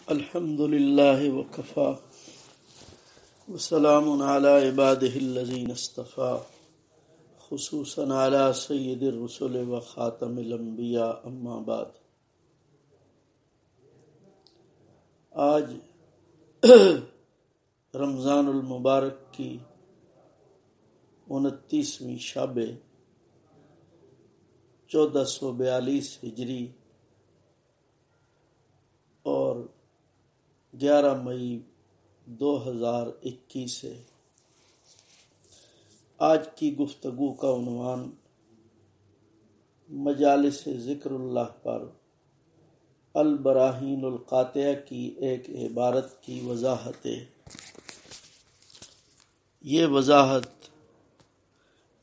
الحمد لله وكفى وسلام على عباده الذين اصطفى خصوصا على سيد الرسل وخاتم الانبیاء اما بعد. آج رمضان المبارک کی 29ویں شب 1442 ہجری اور 11 مئی 2021 ہے. آج کی گفتگو کا عنوان مجالس ذکر اللہ پر البراہین القاطعہ کی ایک عبارت کی وضاحت ہے. یہ وضاحت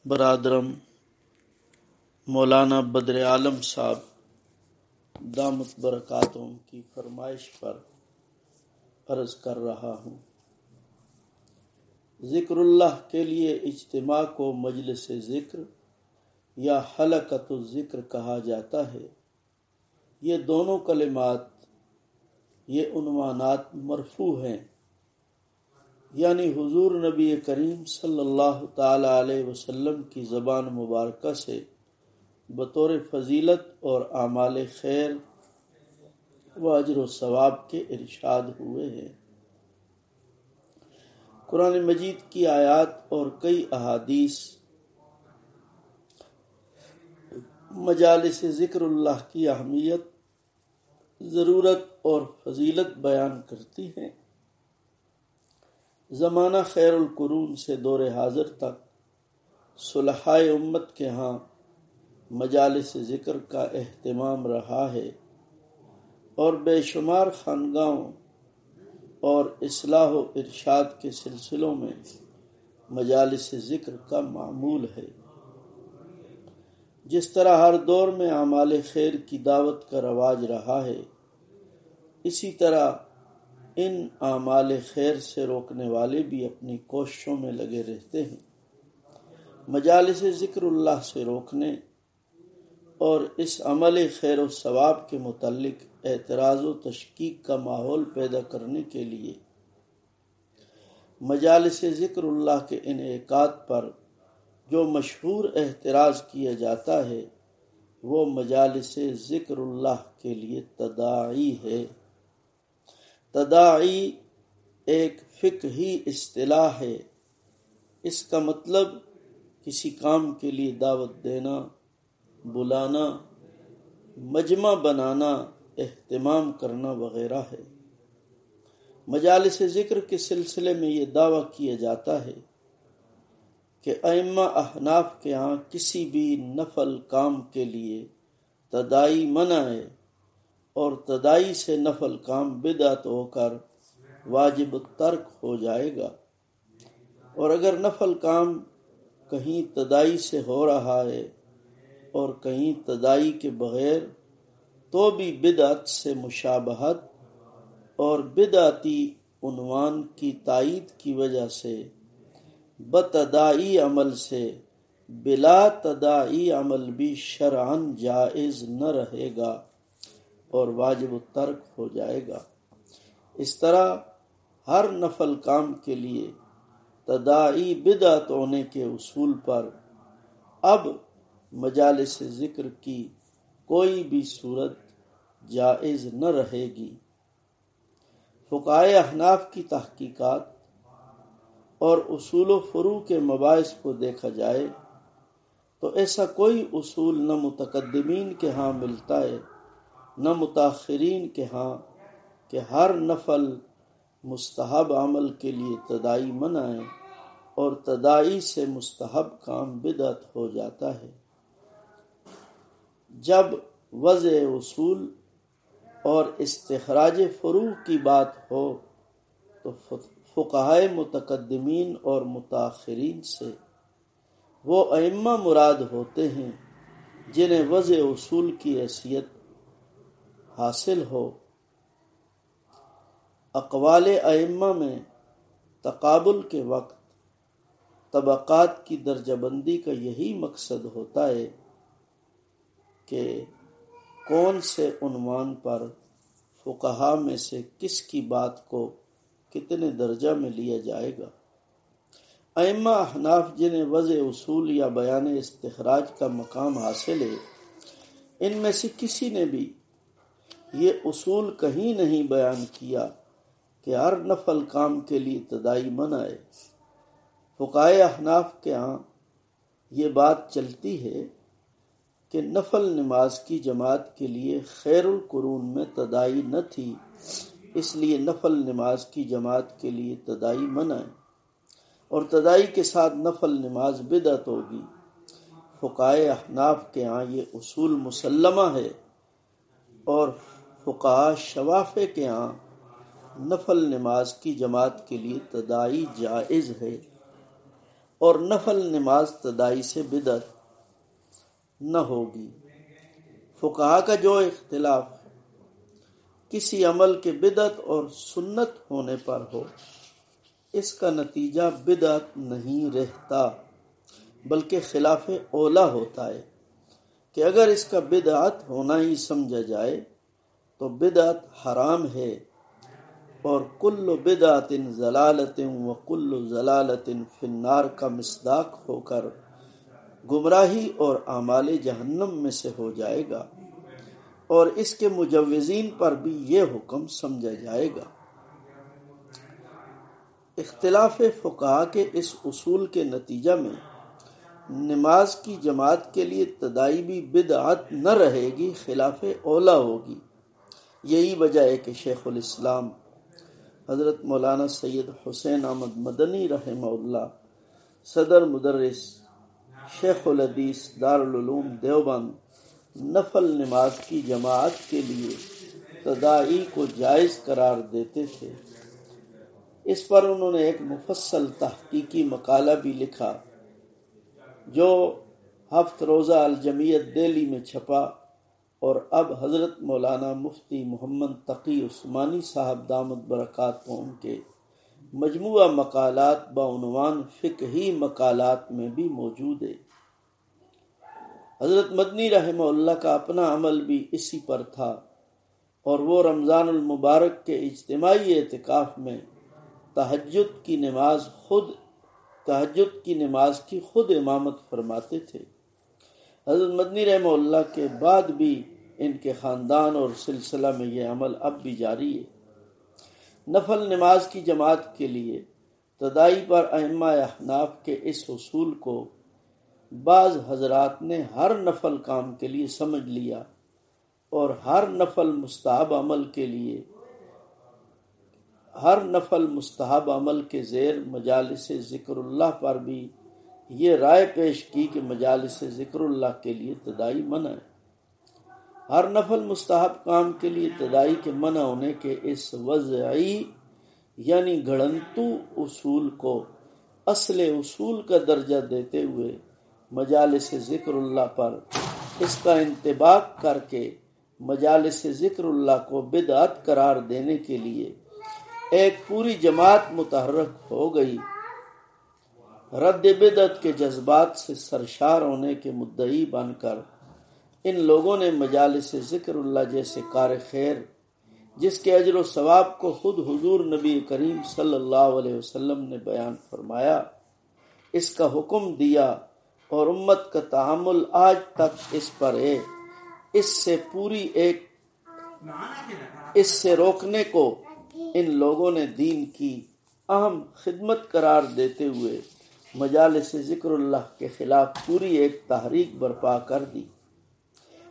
برادرم مولانا بدر عالم صاحب دامت برکاتہم کی فرمائش پر عرض کر رہا ہوں. ذکر اللہ کے لیے اجتماع کو مجلس ذکر یا حلقۃ الذکر کہا جاتا ہے. یہ دونوں کلمات، یہ عنوانات مرفوع ہیں، یعنی حضور نبی کریم صلی اللہ تعالی علیہ وسلم کی زبان مبارکہ سے بطور فضیلت اور اعمال خیر و اجر و ثواب کے ارشاد ہوئے ہیں. قرآن مجید کی آیات اور کئی احادیث مجالس ذکر اللہ کی اہمیت، ضرورت اور فضیلت بیان کرتی ہیں. زمانہ خیر القرون سے دور حاضر تک صلحائے امت کے ہاں مجالس ذکر کا اہتمام رہا ہے اور بے شمار خانقاہوں اور اصلاح و ارشاد کے سلسلوں میں مجالس ذکر کا معمول ہے. جس طرح ہر دور میں اعمال خیر کی دعوت کا رواج رہا ہے، اسی طرح ان اعمال خیر سے روکنے والے بھی اپنی کوششوں میں لگے رہتے ہیں. مجالس ذکر اللہ سے روکنے اور اس عمل خیر و ثواب کے متعلق اعتراض و تشکیک کا ماحول پیدا کرنے کے لیے مجالس ذکر اللہ کے انعقاد پر جو مشہور احتراز کیا جاتا ہے وہ مجالس ذکر اللہ کے لیے تداعی ہے. تداعی ایک فقہی اصطلاح ہے. اس کا مطلب کسی کام کے لیے دعوت دینا، بلانا، مجمع بنانا، اہتمام کرنا وغیرہ ہے. مجالس ذکر کے سلسلے میں یہ دعویٰ کیا جاتا ہے کہ ائمہ احناف کے ہاں کسی بھی نفل کام کے لیے تداعی منع ہے اور تداعی سے نفل کام بدعت ہو کر واجب الترک ہو جائے گا، اور اگر نفل کام کہیں تداعی سے ہو رہا ہے اور کہیں تداعی کے بغیر تو بھی بدعت سے مشابہت اور بدعتی عنوان کی تائید کی وجہ سے بتداعی عمل سے بلا تداعی عمل بھی شرعاً جائز نہ رہے گا اور واجب الترک ہو جائے گا. اس طرح ہر نفل کام کے لیے تداعی بدعت ہونے کے اصول پر اب مجالس ذکر کی کوئی بھی صورت جائز نہ رہے گی. فقہائے احناف کی تحقیقات اور اصول و فروع کے مباحث کو دیکھا جائے تو ایسا کوئی اصول نہ متقدمین کے ہاں ملتا ہے نہ متاخرین کے ہاں کہ ہر نفل مستحب عمل کے لیے تداعی منع ہے اور تداعی سے مستحب کام بدعت ہو جاتا ہے. جب وضع اصول اور استخراج فروع کی بات ہو تو فقہائے متقدمین اور متاخرین سے وہ ائمہ مراد ہوتے ہیں جنہیں وضع اصول کی حیثیت حاصل ہو. اقوال ائمہ میں تقابل کے وقت طبقات کی درجہ بندی کا یہی مقصد ہوتا ہے کہ کون سے عنوان پر فقہا میں سے کس کی بات کو کتنے درجہ میں لیا جائے گا؟ ائمہ احناف جنہیں وضع اصول یا بیان استخراج کا مقام حاصل ہے، ان میں سے کسی نے بھی یہ اصول کہیں نہیں بیان کیا کہ ہر نفل کام کے لیے تدائی منع ہے۔ فقہائے احناف کے ہاں یہ بات چلتی ہے کہ نفل نماز کی جماعت کے لیے خیر القرون میں تدائی نہ تھی، اس لیے نفل نماز کی جماعت کے لیے تدائی منع ہے، اور تدائی کے ساتھ نفل نماز بدعت ہوگی۔ فقہائے احناف کے ہاں یہ اصول مسلمہ ہے، اور فقہا شوافع کے ہاں نفل نماز کی جماعت کے لیے تدائی جائز ہے، اور نفل نماز تدائی سے بدعت نہ ہوگی۔ فقہا کا جو اختلاف کسی عمل کے بدعت اور سنت ہونے پر ہو، اس کا نتیجہ بدعت نہیں رہتا، بلکہ خلاف اولا ہوتا ہے کہ اگر اس کا بدعت ہونا ہی سمجھا جائے تو بدعت حرام ہے، اور کل بدعت ضلالت وکل ضلالت فی النار کا مصداق ہو کر گمراہی اور اعمال جہنم میں سے ہو جائے گا، اور اس کے مجوزین پر بھی یہ حکم سمجھا جائے گا۔ اختلاف فقہا کے اس اصول کے نتیجہ میں نماز کی جماعت کے لیے تدائی بھی بدعت نہ رہے گی، خلاف اولا ہوگی۔ یہی وجہ ہے کہ شیخ الاسلام حضرت مولانا سید حسین احمد مدنی رحمہ اللہ، صدر مدرس شیخ الحدیث دارالعلوم دیوبند، نفل نماز کی جماعت کے لیے تدائی کو جائز قرار دیتے تھے۔ اس پر انہوں نے ایک مفصل تحقیقی مقالہ بھی لکھا جو 7 روزہ الجمعیت دہلی میں چھپا، اور اب حضرت مولانا مفتی محمد تقی عثمانی صاحب دامت برکاتہم کے مجموعہ مقالات بعنوان فقہی مقالات میں بھی موجود ہے۔ حضرت مدنی رحمہ اللہ کا اپنا عمل بھی اسی پر تھا، اور وہ رمضان المبارک کے اجتماعی اعتکاف میں تہجد کی نماز کی خود امامت فرماتے تھے۔ حضرت مدنی رحمہ اللہ کے بعد بھی ان کے خاندان اور سلسلہ میں یہ عمل اب بھی جاری ہے۔ نفل نماز کی جماعت کے لیے تدائی پر ائمہ احناف کے اس اصول کو بعض حضرات نے ہر نفل کام کے لیے سمجھ لیا، اور ہر نفل مستحب عمل کے زیر مجالس ذکر اللہ پر بھی یہ رائے پیش کی کہ مجالس ذکر اللہ کے لیے تدائی منع ہے۔ ہر نفل مستحب کام کے لیے تدائی کے منع ہونے کے اس وضعی یعنی گھڑنتو اصول کو اصل اصول کا درجہ دیتے ہوئے مجالس ذکر اللہ پر اس کا انطباق کر کے مجالس ذکر اللہ کو بدعت قرار دینے کے لیے ایک پوری جماعت متحرک ہو گئی۔ رد بدعت کے جذبات سے سرشار ہونے کے مدعی بن کر ان لوگوں نے مجالس ذکر اللہ جیسے کار خیر، جس کے اجر و ثواب کو خود حضور نبی کریم صلی اللہ علیہ وسلم نے بیان فرمایا، اس کا حکم دیا، اور امت کا تحمل آج تک اس پر ہے۔ اس سے روکنے کو ان لوگوں نے دین کی اہم خدمت قرار دیتے ہوئے مجالس ذکر اللہ کے خلاف پوری ایک تحریک برپا کر دی۔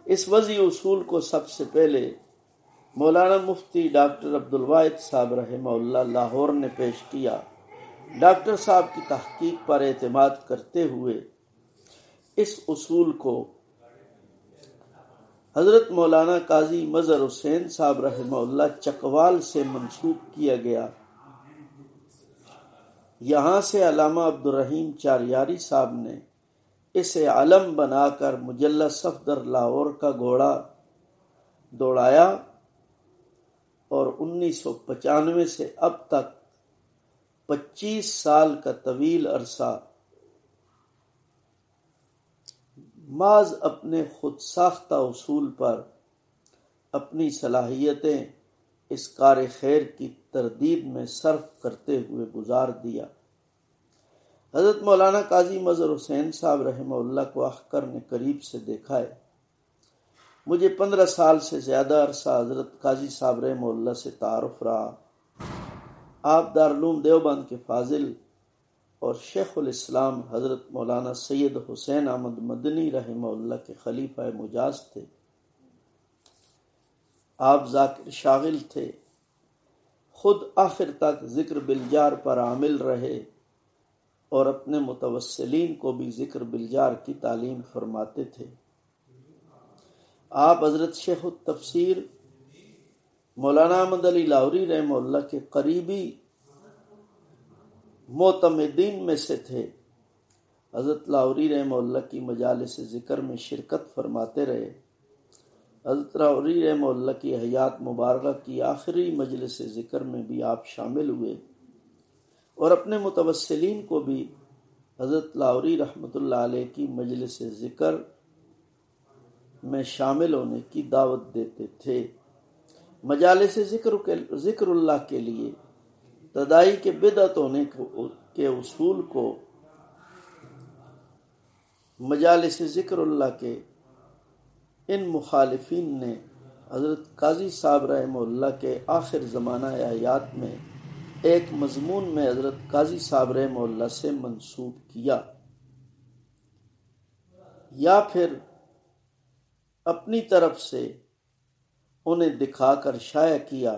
اس وضعی اصول کو سب سے پہلے مولانا مفتی ڈاکٹر عبدالواحد صاحب رحمہ اللہ لاہور نے پیش کیا۔ ڈاکٹر صاحب کی تحقیق پر اعتماد کرتے ہوئے اس اصول کو حضرت مولانا قاضی مظہر حسین صاحب رحمہ اللہ چکوال سے منسوب کیا گیا۔ یہاں سے علامہ عبدالرحیم چاریاری صاحب نے اسے علم بنا کر مجلہ صفدر لاہور کا گھوڑا دوڑایا، اور 1995 سے اب تک 25 سال کا طویل عرصہ محض اپنے خود ساختہ اصول پر اپنی صلاحیتیں اس کار خیر کی تردید میں صرف کرتے ہوئے گزار دیا۔ حضرت مولانا قاضی مظہر حسین صاحب رحمہ اللہ کو اخکر نے قریب سے دیکھا ہے۔ مجھے 15 سال سے زیادہ عرصہ حضرت قاضی صاحب رحمہ اللہ سے تعارف رہا۔ آپ دارالعلوم دیوبند کے فاضل اور شیخ الاسلام حضرت مولانا سید حسین احمد مدنی رحمہ اللہ کے خلیفہ مجاز تھے۔ آپ ذاکر شاغل تھے، خود آخر تک ذکر بالجار پر عامل رہے اور اپنے متوسلین کو بھی ذکر بالجار کی تعلیم فرماتے تھے۔ آپ حضرت شیخ التفسیر مولانا احمد علی لاہوری رحمہ اللہ کے قریبی معتمدین میں سے تھے۔ حضرت لاہوری رحمہ اللہ کی مجالس ذکر میں شرکت فرماتے رہے۔ حضرت لاہوری رحمہ اللہ کی حیات مبارکہ کی آخری مجلس ذکر میں بھی آپ شامل ہوئے اور اپنے متوسلین کو بھی حضرت لاہوری رحمۃ اللہ علیہ کی مجلس ذکر میں شامل ہونے کی دعوت دیتے تھے۔ مجالس ذکر اللہ کے لیے تدائی کے بدعت ہونے کے اصول کو مجالس ذکر اللہ کے ان مخالفین نے حضرت قاضی صاحب رحمہ اللہ کے آخر زمانہ حیات میں ایک مضمون میں حضرت قاضی صاحب رحمہ اللہ سے منسوب کیا، یا پھر اپنی طرف سے انہیں دکھا کر شائع کیا،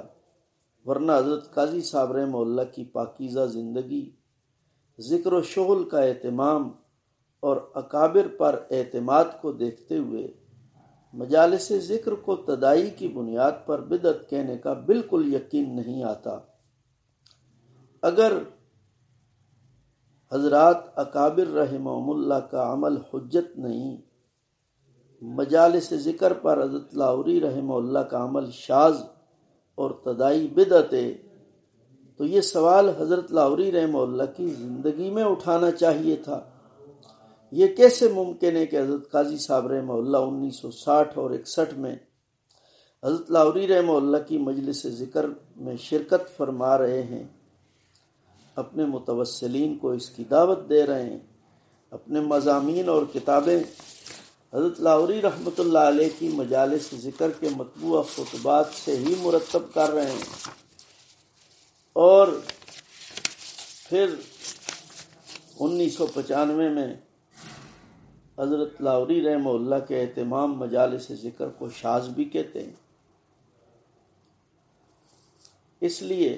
ورنہ حضرت قاضی صاحب رحمہ اللہ کی پاکیزہ زندگی، ذکر و شغل کا اہتمام اور اکابر پر اعتماد کو دیکھتے ہوئے مجالس ذکر کو تدائی کی بنیاد پر بدعت کہنے کا بالکل یقین نہیں آتا۔ اگر حضرات اکابر رحمہم اللہ کا عمل حجت نہیں، مجالس ذکر پر حضرت لاہوری رحمہ اللہ کا عمل شاذ اور تدائی بدعت ہے، تو یہ سوال حضرت لاہوری رحمہ اللہ کی زندگی میں اٹھانا چاہیے تھا۔ یہ کیسے ممکن ہے کہ حضرت قاضی صاحب رحمہ اللہ 1960 اور 61 میں حضرت لاہوری رحمہ اللہ کی مجلس ذکر میں شرکت فرما رہے ہیں، اپنے متوسلین کو اس کی دعوت دے رہے ہیں، اپنے مضامین اور کتابیں حضرت لاہوری رحمۃ اللہ علیہ کی مجالس ذکر کے مطبوعہ خطبات سے ہی مرتب کر رہے ہیں، اور پھر 1995 میں حضرت لاہوری رحمہ اللہ کے اہتمام مجالس ذکر کو شاذ بھی کہتے ہیں۔ اس لیے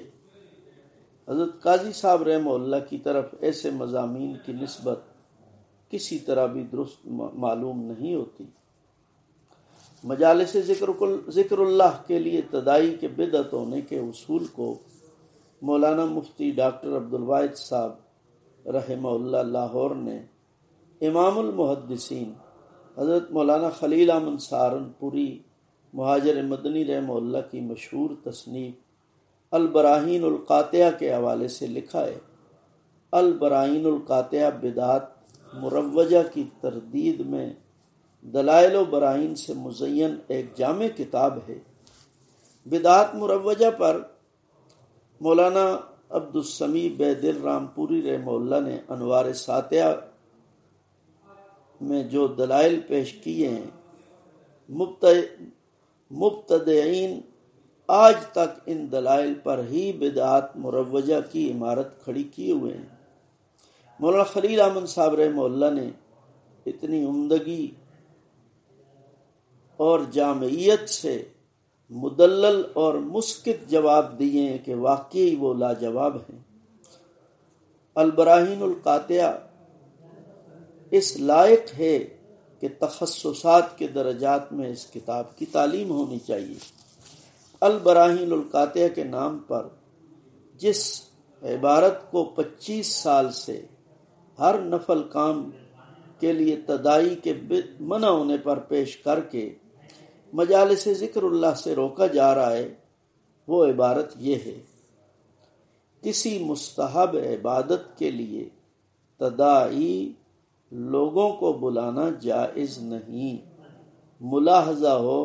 حضرت قاضی صاحب رحمہ اللہ کی طرف ایسے مضامین کی نسبت کسی طرح بھی درست معلوم نہیں ہوتی۔ مجالس ذکر اللہ کے لیے تدائی کے بدعت ہونے کے اصول کو مولانا مفتی ڈاکٹر عبدالواحد صاحب رحمہ اللہ لاہور نے امام المحدثین حضرت مولانا خلیل احمد سہارنپوری مہاجر مدنی رحمہ اللہ کی مشہور تصنیف البراہین القاطعہ کے حوالے سے لکھا ہے۔ البراہین القاطعہ بدعات مروجہ کی تردید میں دلائل و براہین سے مزین ایک جامع کتاب ہے۔ بدعات مروجہ پر مولانا عبدالسمیع بیدر رامپوری رحمہ اللہ نے انوار ساتیہ میں جو دلائل پیش کیے ہیں، مبتدعین آج تک ان دلائل پر ہی بدعات مروجہ کی عمارت کھڑی کیے ہوئے ہیں۔ مولانا خلیل احمد صاحب رحمہ اللہ نے اتنی عمدگی اور جامعیت سے مدلل اور مسکت جواب دیے ہیں کہ واقعی وہ لاجواب ہیں۔ البراہین القاطعہ اس لائق ہے کہ تخصصات کے درجات میں اس کتاب کی تعلیم ہونی چاہیے۔ البراہین القاطعہ کے نام پر جس عبارت کو 25 سال سے ہر نفل کام کے لیے تدائی کے منع ہونے پر پیش کر کے مجالس ذکر اللہ سے روکا جا رہا ہے، وہ عبارت یہ ہے: کسی مستحب عبادت کے لیے تدائی لوگوں کو بلانا جائز نہیں۔ ملاحظہ ہو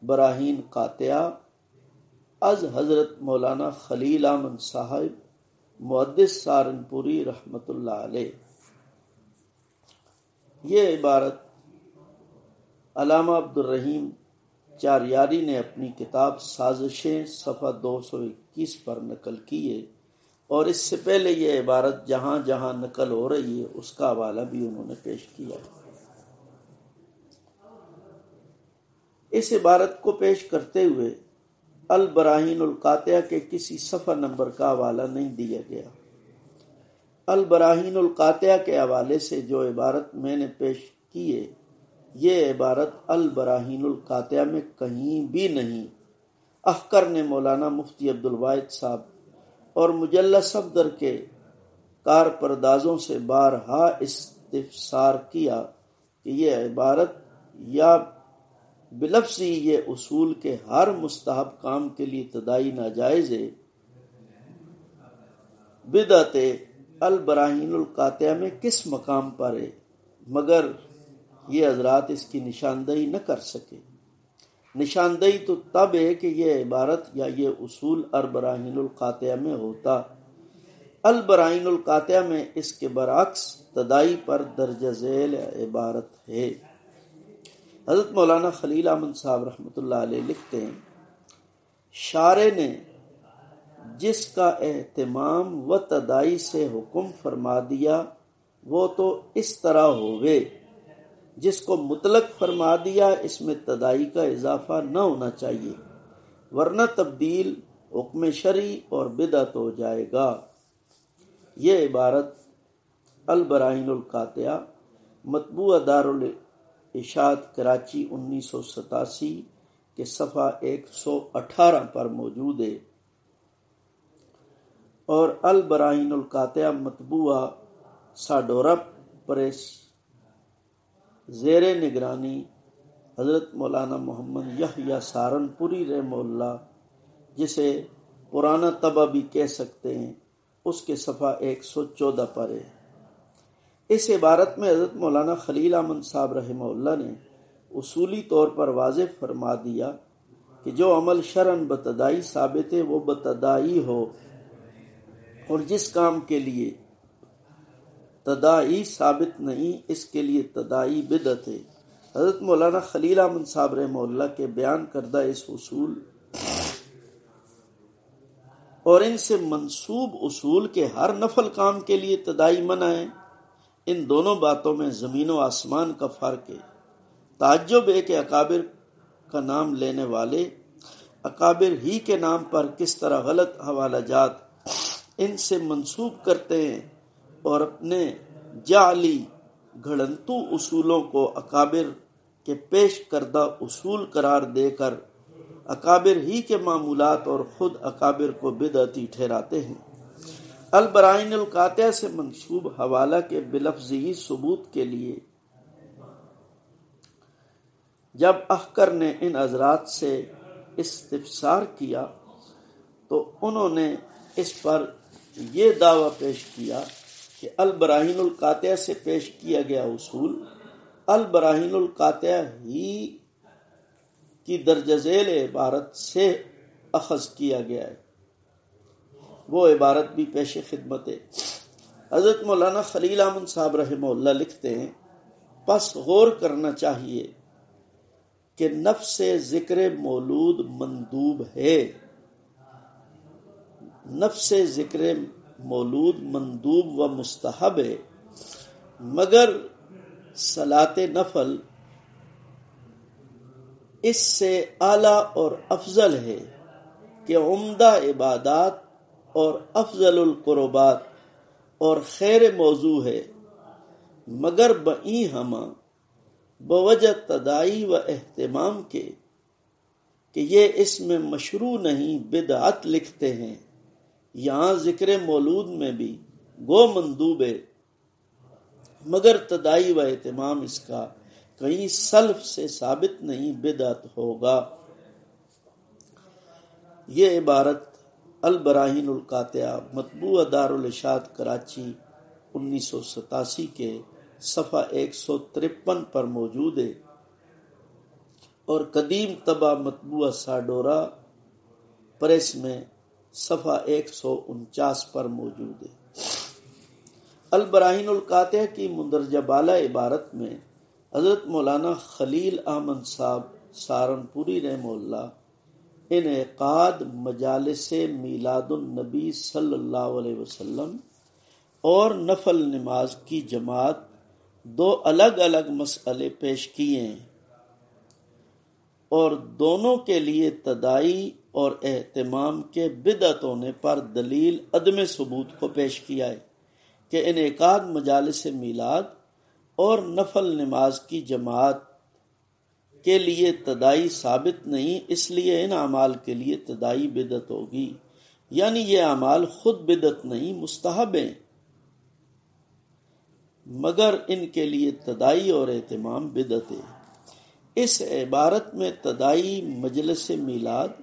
براہین قاطعہ از حضرت مولانا خلیل احمد صاحب محدث سہارنپوری رحمۃ اللہ علیہ۔ یہ عبارت علامہ عبدالرحیم چاریاری نے اپنی کتاب سازشیں صفحہ 221 پر نقل کی ہے، اور اس سے پہلے یہ عبارت جہاں جہاں نقل ہو رہی ہے اس کا حوالہ بھی انہوں نے پیش کیا ہے۔ اس عبارت کو پیش کرتے ہوئے البراہین القاطعہ کے کسی صفحہ نمبر کا حوالہ نہیں دیا گیا۔ البراہین القاطعہ کے حوالے سے جو عبارت میں نے پیش کی ہے، یہ عبارت البراہین القاطعہ میں کہیں بھی نہیں۔ اخکر نے مولانا مفتی عبدالواحد صاحب اور مجلہ صفدر کے کارپردازوں سے بارہا استفسار کیا کہ یہ عبارت یا بلفظی یہ اصول کے ہر مستحب کام کے لیے تدائی ناجائز ہے، بدعت البراہین القاطعہ میں کس مقام پر ہے، مگر یہ حضرات اس کی نشاندہی نہ کر سکے۔ نشاندہی تو تب ہے کہ یہ عبارت یا یہ اصول البراہین القاطعہ میں ہوتا۔ البراہین القاطعہ میں اس کے برعکس تدائی پر درجہ ذیل عبارت ہے۔ حضرت مولانا خلیل احمد صاحب رحمۃ اللہ علیہ لکھتے ہیں، شارع نے جس کا اہتمام و تدائی سے حکم فرما دیا وہ تو اس طرح ہوئے، جس کو مطلق فرما دیا اس میں تدائی کا اضافہ نہ ہونا چاہیے، ورنہ تبدیل حکم شرعی اور بدعت ہو جائے گا۔ یہ عبارت البراہین القاطعہ مطبوعہ دارالاشاعت کراچی 1987 کے صفحہ 118 پر موجود ہے، اور البراہین القاطعہ مطبوعہ ساڈورا پریس زیر نگرانی حضرت مولانا محمد یحییٰ سہارنپوری رحمہ اللہ، جسے پرانا طبع بھی کہہ سکتے ہیں، اس کے صفحہ 114 پر ہے۔ اس عبارت میں حضرت مولانا خلیل احمد صاحب رحمہ اللہ نے اصولی طور پر واضح فرما دیا کہ جو عمل شرعاً بتدائی ثابت ہے وہ بتدائی ہو، اور جس کام کے لیے تدائی ثابت نہیں اس کے لیے تدائی بدعت ہے۔ حضرت مولانا خلیل احمد صاحب رحمہ اللہ کے بیان کردہ اس اصول اور ان سے منسوب اصول کے ہر نفل کام کے لیے تدائی منع ہے، ان دونوں باتوں میں زمین و آسمان کا فرق ہے۔ تعجب ہے کہ اکابر کا نام لینے والے اکابر ہی کے نام پر کس طرح غلط حوالہ جات ان سے منسوب کرتے ہیں، اور اپنے جعلی گھڑنتو اصولوں کو اکابر کے پیش کردہ اصول قرار دے کر اکابر ہی کے معمولات اور خود اکابر کو بدعتی ٹھہراتے ہیں۔ البراہین القاطعہ سے منسوب حوالہ کے بلفظی ثبوت کے لیے جب اخکر نے ان حضرات سے استفسار کیا تو انہوں نے اس پر یہ دعویٰ پیش کیا کہ البراہین القاطعہ سے پیش کیا گیا اصول البراہین القاطعہ ہی کی درجہ ذیل عبارت سے اخذ کیا گیا ہے۔ وہ عبارت بھی پیش خدمت ہے۔ حضرت مولانا خلیل احمد صاحب رحمہ اللہ لکھتے ہیں، پس غور کرنا چاہیے کہ نفس ذکر مولود مندوب ہے، نفس ذکر مولود مندوب و مستحب ہے، مگر صلاۃ نفل اس سے اعلیٰ اور افضل ہے کہ عمدہ عبادات اور افضل القربات اور خیر موضوع ہے، مگر بئی ہمہ بوجہ تدائی و اہتمام کے کہ یہ اس میں مشروع نہیں بدعت لکھتے ہیں۔ یہاں ذکر مولود میں بھی گو مندوب ہے، مگر تدائی و اہتمام اس کا کہیں سلف سے ثابت نہیں بدعت ہوگا۔ یہ عبارت البراہین القاطعہ مطبوعہ دارالاشاعت کراچی 1987 کے صفحہ 153 پر موجود ہے، اور قدیم طبع مطبوعہ ساڈورا پریس میں صفحہ 149 پر موجود ہے۔ البراہین القاطعہ کی مندرجہ بالا عبارت میں حضرت مولانا خلیل احمد صاحب سہارنپوری رحمہ اللہ انعقاد مجالس میلاد النبی صلی اللہ علیہ وسلم اور نفل نماز کی جماعت دو الگ الگ مسئلے پیش کیے ہیں، اور دونوں کے لیے تدائی اور اہتمام کے بدعت ہونے پر دلیل عدم ثبوت کو پیش کیا ہے کہ انعقاد مجالس میلاد اور نفل نماز کی جماعت کے لیے تدائی ثابت نہیں، اس لیے ان اعمال کے لیے تدائی بدعت ہوگی، یعنی یہ اعمال خود بدعت نہیں، مستحب ہیں، مگر ان کے لیے تدائی اور اہتمام بدعت ہے۔ اس عبارت میں تدائی مجلس میلاد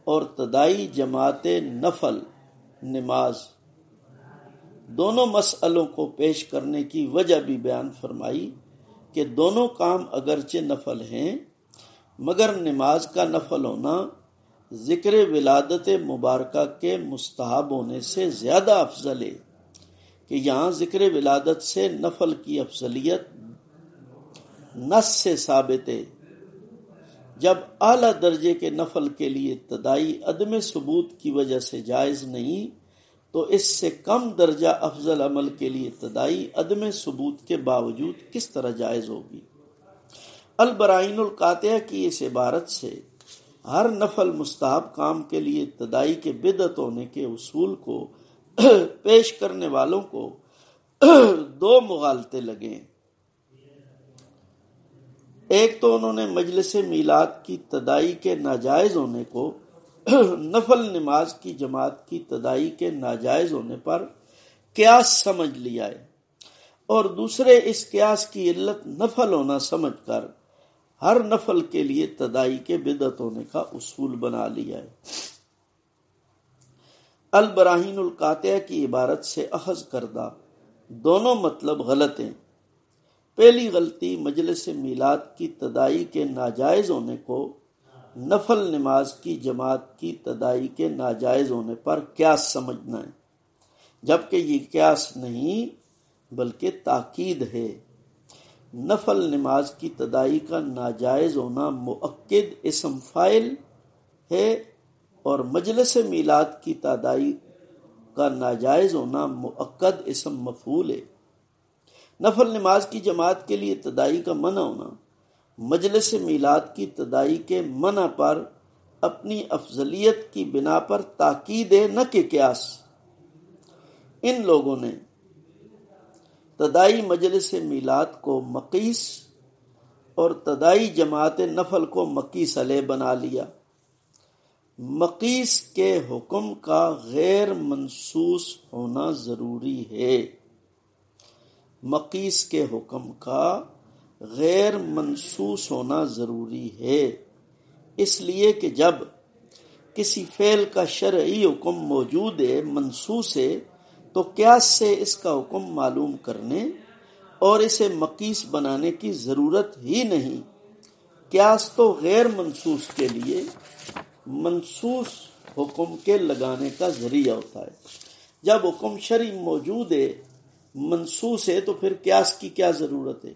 اور تدائی جماعت نفل نماز دونوں مسئلوں کو پیش کرنے کی وجہ بھی بیان فرمائی کہ دونوں کام اگرچہ نفل ہیں، مگر نماز کا نفل ہونا ذکر ولادت مبارکہ کے مستحب ہونے سے زیادہ افضل ہے، کہ یہاں ذکر ولادت سے نفل کی افضلیت نص سے ثابت ہے۔ جب اعلیٰ درجے کے نفل کے لیے تدائی عدم ثبوت کی وجہ سے جائز نہیں، تو اس سے کم درجہ افضل عمل کے لیے تدائی عدم ثبوت کے باوجود کس طرح جائز ہوگی؟ البراہین القاطعہ کی اس عبارت سے ہر نفل مستحب کام کے لیے تدائی کے بدعت ہونے کے اصول کو پیش کرنے والوں کو دو مغالطے لگے۔ ایک تو انہوں نے مجلس میلاد کی تدائی کے ناجائز ہونے کو نفل نماز کی جماعت کی تدائی کے ناجائز ہونے پر قیاس سمجھ لیا ہے، اور دوسرے اس قیاس کی علت نفل ہونا سمجھ کر ہر نفل کے لیے تدائی کے بدعت ہونے کا اصول بنا لیا ہے۔ البراہین القاطعہ کی عبارت سے اخذ کردہ دونوں مطلب غلط ہیں۔ پہلی غلطی مجلس میلاد کی تدائی کے ناجائز ہونے کو نفل نماز کی جماعت کی تدائی کے ناجائز ہونے پر قیاس سمجھنا ہے، جبکہ یہ قیاس نہیں بلکہ تاکید ہے۔ نفل نماز کی تدائی کا ناجائز ہونا مؤکد اسم فاعل ہے، اور مجلس میلاد کی تدائی کا ناجائز ہونا مؤکد اسم مفعول ہے۔ نفل نماز کی جماعت کے لیے تدائی کا منع ہونا مجلس میلاد کی تدائی کے منع پر اپنی افضلیت کی بنا پر تاکید ہے، نہ کہ قیاس۔ ان لوگوں نے تدائی مجلس میلاد کو مقیس اور تدائی جماعت نفل کو مقیس علیہ بنا لیا۔ مقیس کے حکم کا غیر منصوص ہونا ضروری ہے۔ مقیس کے حکم کا غیر منصوص ہونا ضروری ہے، اس لیے کہ جب کسی فعل کا شرعی حکم موجود ہے، منصوص ہے، تو قیاس سے اس کا حکم معلوم کرنے اور اسے مقیس بنانے کی ضرورت ہی نہیں۔ قیاس تو غیر منصوص کے لیے منصوص حکم کے لگانے کا ذریعہ ہوتا ہے۔ جب حکم شرعی موجود ہے، منصوص ہے، تو پھر قیاس کی کیا ضرورت ہے؟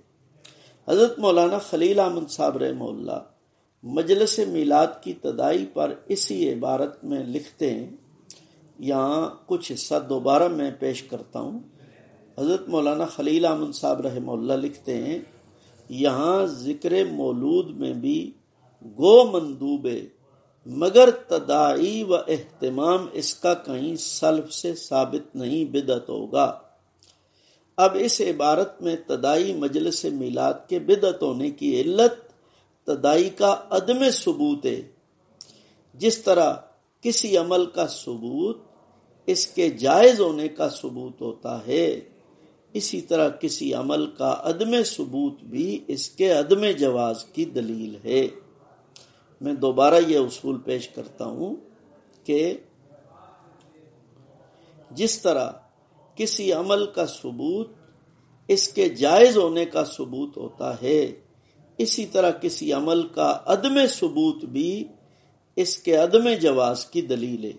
حضرت مولانا خلیل احمد صاحب رحمہ اللہ مجلس میلاد کی تدائی پر اسی عبارت میں لکھتے ہیں، یہاں کچھ حصہ دوبارہ میں پیش کرتا ہوں۔ حضرت مولانا خلیل احمد صاحب رحمہ اللہ لکھتے ہیں، یہاں ذکر مولود میں بھی گو مندوب ہے، مگر تدائی و اہتمام اس کا کہیں سلف سے ثابت نہیں، بدعت ہوگا۔ اب اس عبارت میں تدائی مجلس میلاد کے بدعت ہونے کی علت تدائی کا عدم ثبوت ہے۔ جس طرح کسی عمل کا ثبوت اس کے جائز ہونے کا ثبوت ہوتا ہے، اسی طرح کسی عمل کا عدم ثبوت بھی اس کے عدم جواز کی دلیل ہے۔ میں دوبارہ یہ اصول پیش کرتا ہوں کہ جس طرح کسی عمل کا ثبوت اس کے جائز ہونے کا ثبوت ہوتا ہے، اسی طرح کسی عمل کا عدم ثبوت بھی اس کے عدم جواز کی دلیل ہے۔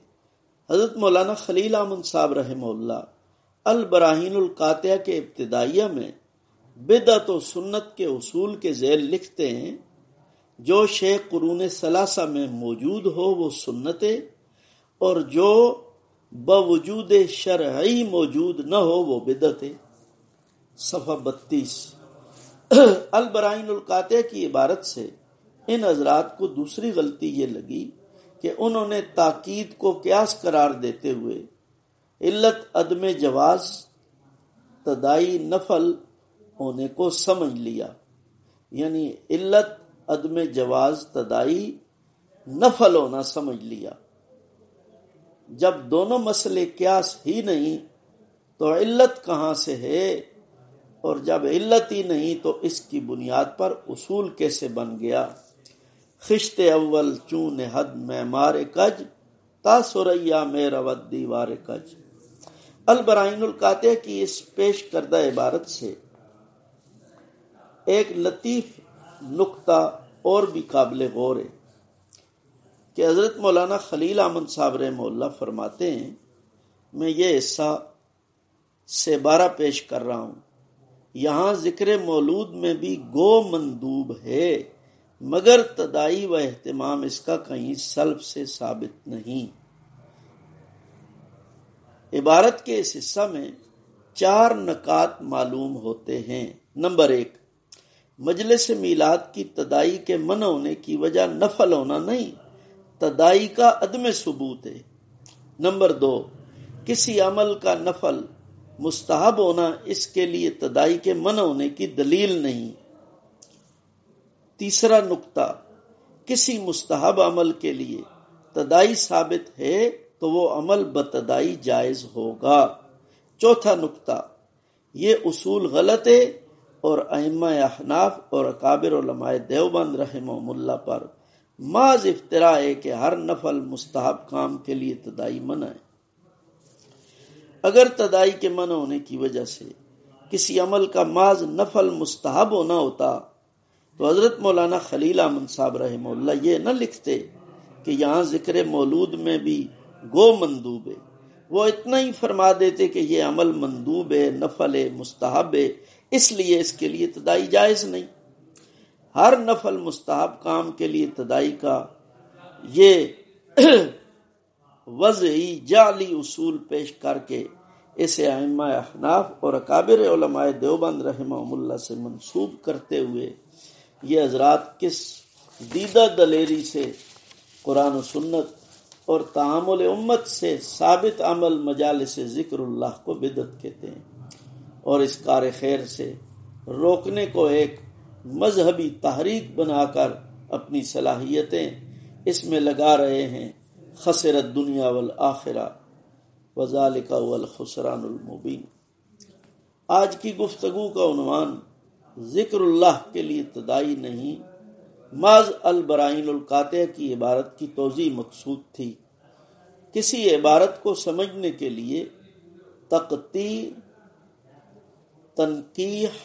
حضرت مولانا خلیل احمد صاحب رحمہ اللہ البراہین القاطعہ کے ابتدائیہ میں بدعت و سنت کے اصول کے ذیل لکھتے ہیں، جو شے قرون ثلاثہ میں موجود ہو وہ سنت ہے، اور جو بوجود شرعی موجود نہ ہو وہ بدعت ہے۔ صفحہ 32۔ البراہین القاطعہ کی عبارت سے ان حضرات کو دوسری غلطی یہ لگی کہ انہوں نے تاکید کو قیاس قرار دیتے ہوئے علت عدم جواز تدائی نفل ہونے کو سمجھ لیا، یعنی علت عدم جواز تدائی نفل ہونا سمجھ لیا۔ جب دونوں مسئلے قیاس ہی نہیں تو علت کہاں سے ہے، اور جب علت ہی نہیں تو اس کی بنیاد پر اصول کیسے بن گیا؟ خشت اول چون حد معمار کج تا سریا میں روت دیوار کج۔ البراہین القاطعہ کی اس پیش کردہ عبارت سے ایک لطیف نکتہ اور بھی قابل غور ہے کہ حضرت مولانا خلیل احمد صاحب رحمہ اللہ فرماتے ہیں، میں یہ حصہ سے 12 پیش کر رہا ہوں، یہاں ذکر مولود میں بھی گو مندوب ہے، مگر تدائی و اہتمام اس کا کہیں سلف سے ثابت نہیں۔ عبارت کے اس حصہ میں 4 نکات معلوم ہوتے ہیں۔ نمبر 1، مجلس میلاد کی تدائی کے منع ہونے کی وجہ نفل ہونا نہیں، تدائی کا عدم ثبوت ہے۔ نمبر 2، کسی عمل کا نفل مستحب ہونا اس کے لیے تدائی کے منع ہونے کی دلیل نہیں۔ تیسرا نکتہ، کسی مستحب عمل کے لیے تدائی ثابت ہے تو وہ عمل بتدائی جائز ہوگا۔ چوتھا نکتہ، یہ اصول غلط ہے اور ائمہ احناف اور اکابر علماء دیوبند رحمہم اللہ پر محض افتراء ہے کہ ہر نفل مستحب کام کے لیے تدائی منع ہے۔ اگر تدائی کے منع ہونے کی وجہ سے کسی عمل کا محض نفل مستحب ہونا ہوتا تو حضرت مولانا خلیل احمد صاحب رحمہ اللہ یہ نہ لکھتے کہ یہاں ذکر مولود میں بھی گو مندوب ہے، وہ اتنا ہی فرما دیتے کہ یہ عمل مندوب ہے، نفل ہے، مستحب ہے، اس لیے اس کے لیے تدائی جائز نہیں۔ ہر نفل مستحب کام کے لیے تدائی کا یہ وضعی جعلی اصول پیش کر کے اسے ائمہ احناف اور اکابر علماء دیوبند رحمہم اللہ سے منسوب کرتے ہوئے یہ حضرات کس دیدہ دلیری سے قرآن و سنت اور تعامل امت سے ثابت عمل مجالس ذکر اللہ کو بدعت کہتے ہیں، اور اس کار خیر سے روکنے کو ایک مذہبی تحریک بنا کر اپنی صلاحیتیں اس میں لگا رہے ہیں۔ خسرت دنیا والآخرہ وذالک هو الخسران المبین۔ آج کی گفتگو کا عنوان ذکر اللہ کے لیے تدائی نہیں، محض البراہین القاطعہ کی عبارت کی توضیح مقصود تھی۔ کسی عبارت کو سمجھنے کے لیے تقطیع، تنقیح،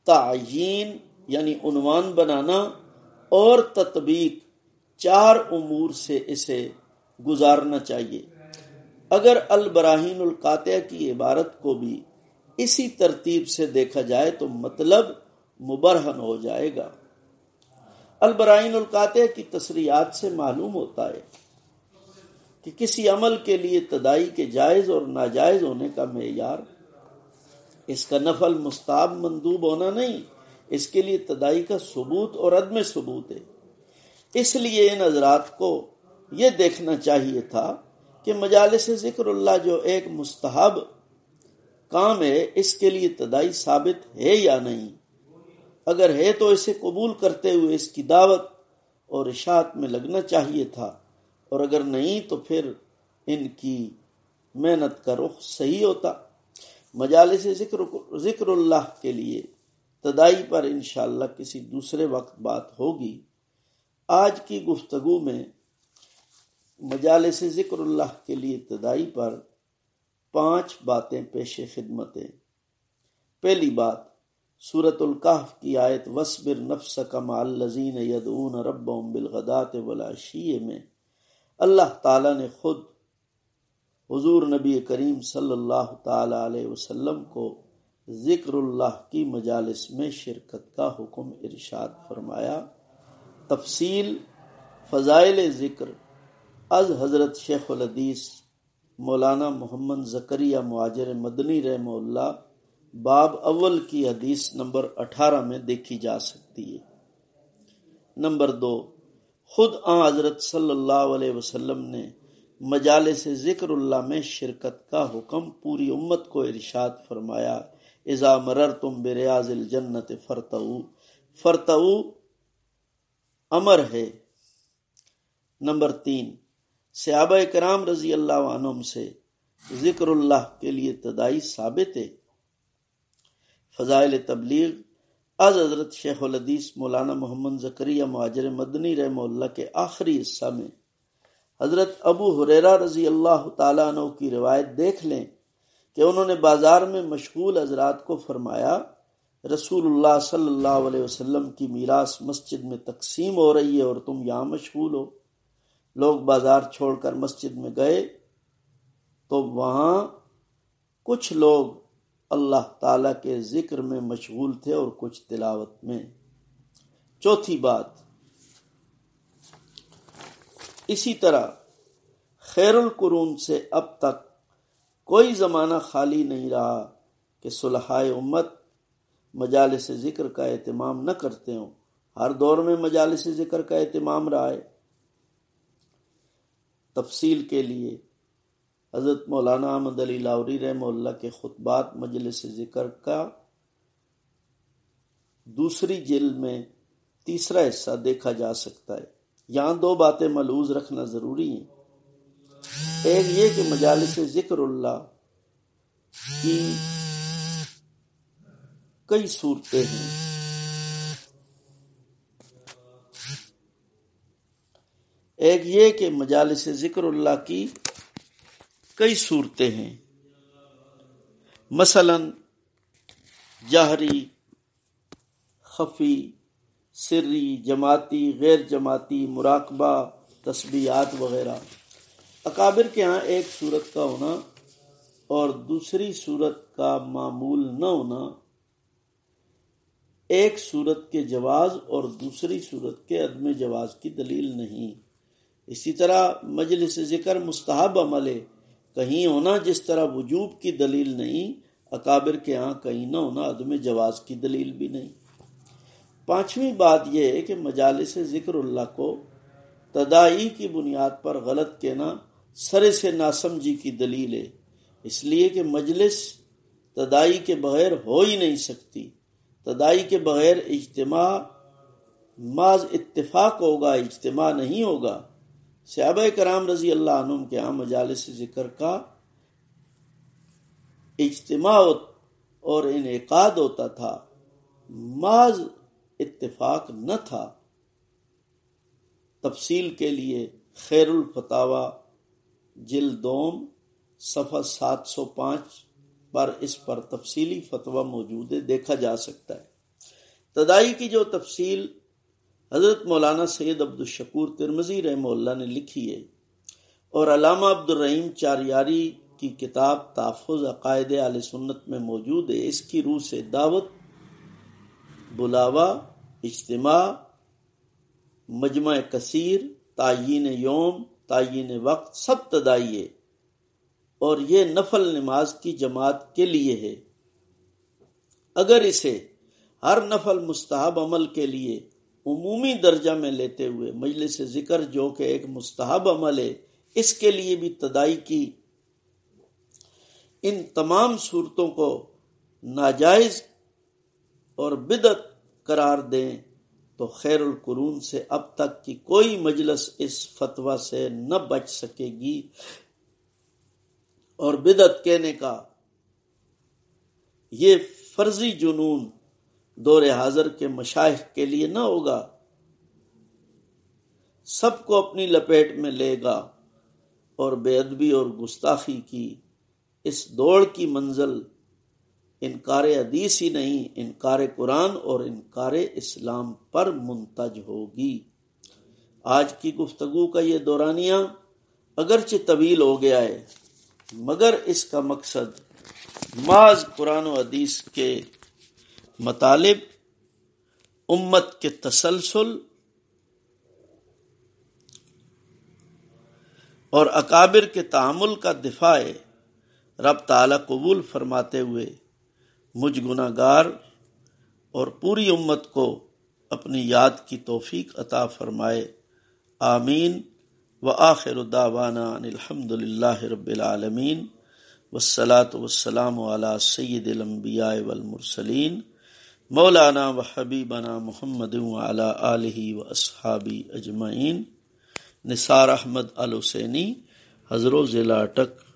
تعیین یعنی عنوان بنانا اور تطبیق 4 امور سے اسے گزارنا چاہیے۔ اگر البراہین القاطعہ کی عبارت کو بھی اسی ترتیب سے دیکھا جائے تو مطلب مبرہن ہو جائے گا۔ البراہین القاطعہ کی تصریحات سے معلوم ہوتا ہے کہ کسی عمل کے لیے تدائی کے جائز اور ناجائز ہونے کا معیار اس کا نفل مستحب مندوب ہونا نہیں، اس کے لیے تدائی کا ثبوت اور عدم ثبوت ہے۔ اس لیے ان حضرات کو یہ دیکھنا چاہیے تھا کہ مجالس ذکر اللہ جو ایک مستحب کام ہے اس کے لیے تدائی ثابت ہے یا نہیں، اگر ہے تو اسے قبول کرتے ہوئے اس کی دعوت اور اشاعت میں لگنا چاہیے تھا، اور اگر نہیں تو پھر ان کی محنت کا رخ صحیح ہوتا۔ مجالس ذکر اللہ کے لیے تدائی پر انشاءاللہ کسی دوسرے وقت بات ہوگی۔ آج کی گفتگو میں مجالس ذکر اللہ کے لیے تدائی پر 5 باتیں پیش خدمت ہیں۔ پہلی بات، سورۃ الکہف کی آیت وَاصْبِرْ نَفْسَكَ مَعَ الَّذِينَ يَدْعُونَ رَبَّهُمْ بِالْغَدَاةِ وَالْعَشِيِّ میں اللہ تعالیٰ نے خود حضور نبی کریم صلی اللہ تعالی علیہ وسلم کو ذکر اللہ کی مجالس میں شرکت کا حکم ارشاد فرمایا۔ تفصیل فضائل ذکر از حضرت شیخ الحدیث مولانا محمد زکریا مہاجر مدنی رحمہ اللہ باب اول کی حدیث نمبر 18 میں دیکھی جا سکتی ہے۔ نمبر 2، خود آن حضرت صلی اللہ علیہ وسلم نے مجالس ذکر اللہ میں شرکت کا حکم پوری امت کو ارشاد فرمایا۔ اذا مررتم بریاض الجنت فرتعوا امر ہے۔ نمبر 3، صحابہ کرام رضی اللہ عنہم سے ذکر اللہ کے لیے تدائی ثابت ہے۔ فضائل تبلیغ از حضرت شیخ الحدیث مولانا محمد زکریا مہاجر مدنی رحمہ اللہ کے آخری حصہ میں حضرت ابو ہریرہ رضی اللہ تعالیٰ عنہ کی روایت دیکھ لیں کہ انہوں نے بازار میں مشغول حضرات کو فرمایا، رسول اللہ صلی اللہ علیہ وسلم کی میراث مسجد میں تقسیم ہو رہی ہے اور تم یہاں مشغول ہو۔ لوگ بازار چھوڑ کر مسجد میں گئے تو وہاں کچھ لوگ اللہ تعالیٰ کے ذکر میں مشغول تھے اور کچھ تلاوت میں۔ چوتھی بات، اسی طرح خیر القرون سے اب تک کوئی زمانہ خالی نہیں رہا کہ صلحائے امت مجالس ذکر کا اہتمام نہ کرتے ہوں۔ ہر دور میں مجالس ذکر کا اہتمام رہا ہے۔ تفصیل کے لیے حضرت مولانا احمد علی لاہوری رحمہ اللہ کے خطبات مجلس ذکر کا دوسری جلد میں تیسرا حصہ دیکھا جا سکتا ہے۔ یہاں 2 باتیں ملحوظ رکھنا ضروری ہیں۔ ایک یہ کہ مجالس ذکر اللہ کی کئی صورتیں ہیں۔ ایک یہ کہ مجالس ذکر اللہ کی کئی صورتیں ہیں، مثلا جہری، خفی، سری، جماعتی، غیر جماعتی، مراقبہ، تسبیحات وغیرہ۔ اکابر کے ہاں ایک صورت کا ہونا اور دوسری صورت کا معمول نہ ہونا ایک صورت کے جواز اور دوسری صورت کے عدم جواز کی دلیل نہیں۔ اسی طرح مجلس ذکر مستحب عمل ہے، کہیں ہونا جس طرح وجوب کی دلیل نہیں، اکابر کے ہاں کہیں نہ ہونا عدم جواز کی دلیل بھی نہیں۔ 5ویں بات یہ ہے کہ مجالس ذکر اللہ کو تدائی کی بنیاد پر غلط کہنا سرے سے ناسمجھی کی دلیل ہے، اس لیے کہ مجلس تدائی کے بغیر ہو ہی نہیں سکتی۔ تدائی کے بغیر اجتماع محض اتفاق ہوگا، اجتماع نہیں ہوگا۔ صحابہ کرام رضی اللہ عنہم کے ہاں مجالس ذکر کا اجتماع اور انعقاد ہوتا تھا، محض اتفاق نہ تھا۔ تفصیل کے لیے خیر الفتاوی جلد 2 صفحہ 705 پر اس پر تفصیلی فتویٰ موجود ہے، دیکھا جا سکتا ہے۔ تدائی کی جو تفصیل حضرت مولانا سید عبدالشکور ترمذی رحمہ اللہ نے لکھی ہے اور علامہ عبدالرحیم چاریاری کی کتاب تحفظ عقائد اہل سنت میں موجود ہے، اس کی روح سے دعوت، بلاوا، اجتماع، مجمع کثیر، تعیین یوم، تعیین وقت سب تدائی ہے اور یہ نفل نماز کی جماعت کے لیے ہے۔ اگر اسے ہر نفل مستحب عمل کے لیے عمومی درجہ میں لیتے ہوئے مجلس ذکر جو کہ ایک مستحب عمل ہے اس کے لیے بھی تدائی کی ان تمام صورتوں کو ناجائز اور بدعت قرار دیں تو خیر القرون سے اب تک کی کوئی مجلس اس فتویٰ سے نہ بچ سکے گی اور بدعت کہنے کا یہ فرضی جنون دور حاضر کے مشائخ کے لیے نہ ہوگا، سب کو اپنی لپیٹ میں لے گا اور بے ادبی اور گستاخی کی اس دوڑ کی منزل انکار حدیث ہی نہیں، انکار قرآن اور انکار اسلام پر منتج ہوگی۔ آج کی گفتگو کا یہ دورانیہ اگرچہ طویل ہو گیا ہے، مگر اس کا مقصد محض قرآن و حدیث کے مطالب، امت کے تسلسل اور اکابر کے تعامل کا دفاع ہے۔ رب تعالی قبول فرماتے ہوئے مجھ گناہ گار اور پوری امت کو اپنی یاد کی توفیق عطا فرمائے، آمین۔ وآخر دعوانا ان الحمد للہ رب العالمین، والصلاة والسلام علی سید الانبیاء والمرسلین، مولانا و حبیبنا محمد وعلی آلہ واصحابہ اجمعین۔ نثار احمد الحسینی، حضرو ضلع اٹک۔